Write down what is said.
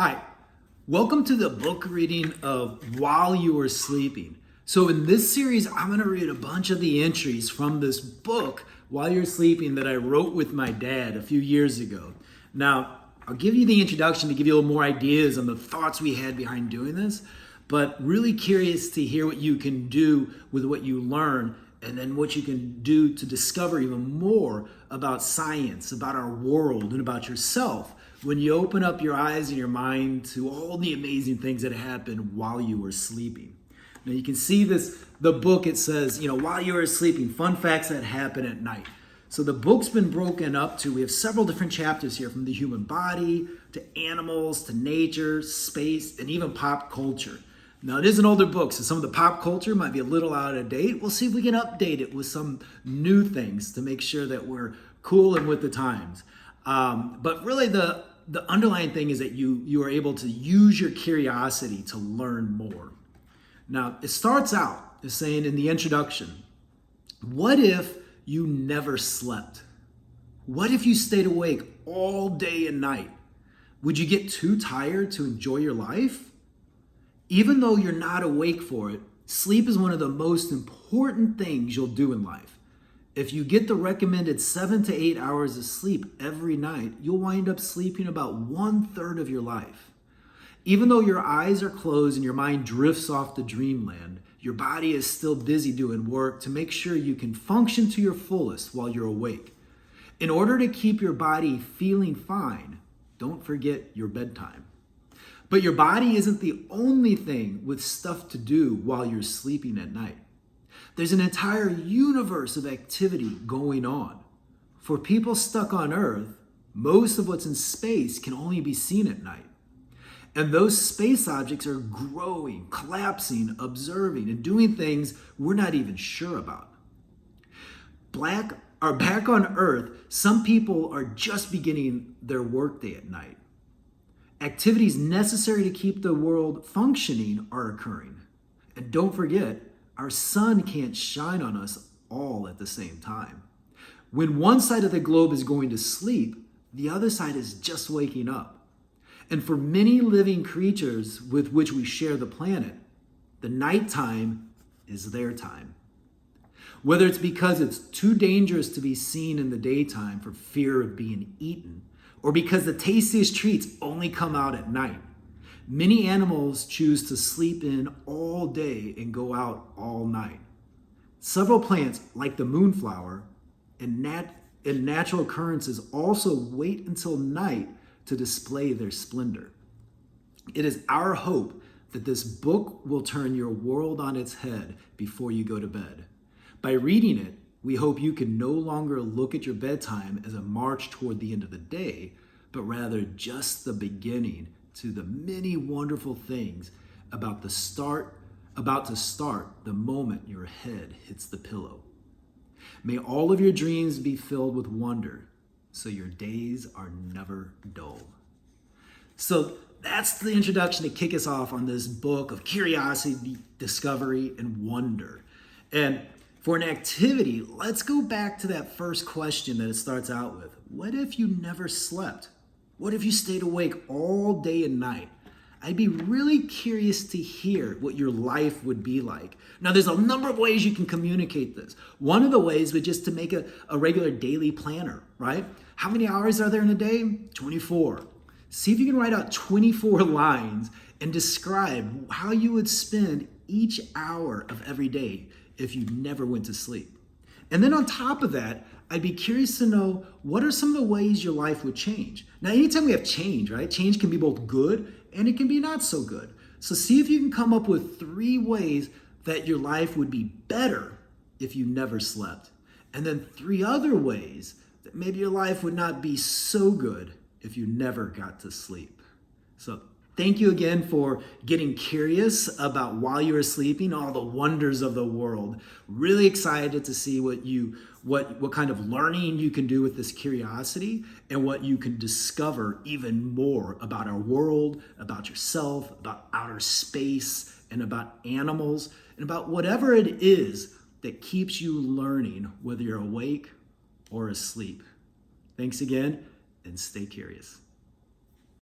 Hi, welcome to the book reading of While You Were Sleeping. So in this series, I'm going to read a bunch of the entries from this book, While You're Sleeping, that I wrote with my dad a few years ago. Now, I'll give you the introduction to give you a little more ideas on the thoughts we had behind doing this, but really curious to hear what you can do with what you learn and then what you can do to discover even more about science, about our world, and about yourself when you open up your eyes and your mind to all the amazing things that happened while you were sleeping. Now you can see the book, it says, while you were sleeping, fun facts that happen at night. So the book's been broken up to, we have several different chapters here, from the human body, to animals, to nature, space, and even pop culture. Now it is an older book, so some of the pop culture might be a little out of date. We'll see if we can update it with some new things to make sure that we're cool and with the times. But really the underlying thing is that you are able to use your curiosity to learn more. Now, it starts out as saying in the introduction, what if you never slept? What if you stayed awake all day and night? Would you get too tired to enjoy your life? Even though you're not awake for it, sleep is one of the most important things you'll do in life. If you get the recommended 7 to 8 hours of sleep every night, you'll wind up sleeping about 1/3 of your life. Even though your eyes are closed and your mind drifts off to dreamland, your body is still busy doing work to make sure you can function to your fullest while you're awake. In order to keep your body feeling fine, don't forget your bedtime. But your body isn't the only thing with stuff to do while you're sleeping at night. There's an entire universe of activity going on. For people stuck on Earth, most of what's in space can only be seen at night. And those space objects are growing, collapsing, observing, and doing things we're not even sure about. Back on Earth, some people are just beginning their workday at night. Activities necessary to keep the world functioning are occurring. And don't forget, our sun can't shine on us all at the same time. When one side of the globe is going to sleep, the other side is just waking up. And for many living creatures with which we share the planet, the nighttime is their time. Whether it's because it's too dangerous to be seen in the daytime for fear of being eaten, or because the tastiest treats only come out at night, many animals choose to sleep in all day and go out all night. Several plants, like the moonflower and natural occurrences, also wait until night to display their splendor. It is our hope that this book will turn your world on its head before you go to bed. By reading it, we hope you can no longer look at your bedtime as a march toward the end of the day, but rather just the beginning to the many wonderful things about to start the moment your head hits the pillow. May all of your dreams be filled with wonder, so your days are never dull. So that's the introduction to kick us off on this book of curiosity, discovery, and wonder. And for an activity, let's go back to that first question that it starts out with. What if you never slept? What if you stayed awake all day and night? I'd be really curious to hear what your life would be like. Now, there's a number of ways you can communicate this. One of the ways would just to make a regular daily planner, right? How many hours are there in a day? 24. See if you can write out 24 lines and describe how you would spend each hour of every day if you never went to sleep. And then on top of that, I'd be curious to know, what are some of the ways your life would change? Now, anytime we have change, right? Change can be both good and it can be not so good. So see if you can come up with 3 ways that your life would be better if you never slept. And then 3 other ways that maybe your life would not be so good if you never got to sleep. So thank you again for getting curious about while you were sleeping, all the wonders of the world. Really excited to see what kind of learning you can do with this curiosity and what you can discover even more about our world, about yourself, about outer space, and about animals, and about whatever it is that keeps you learning, whether you're awake or asleep. Thanks again, and stay curious.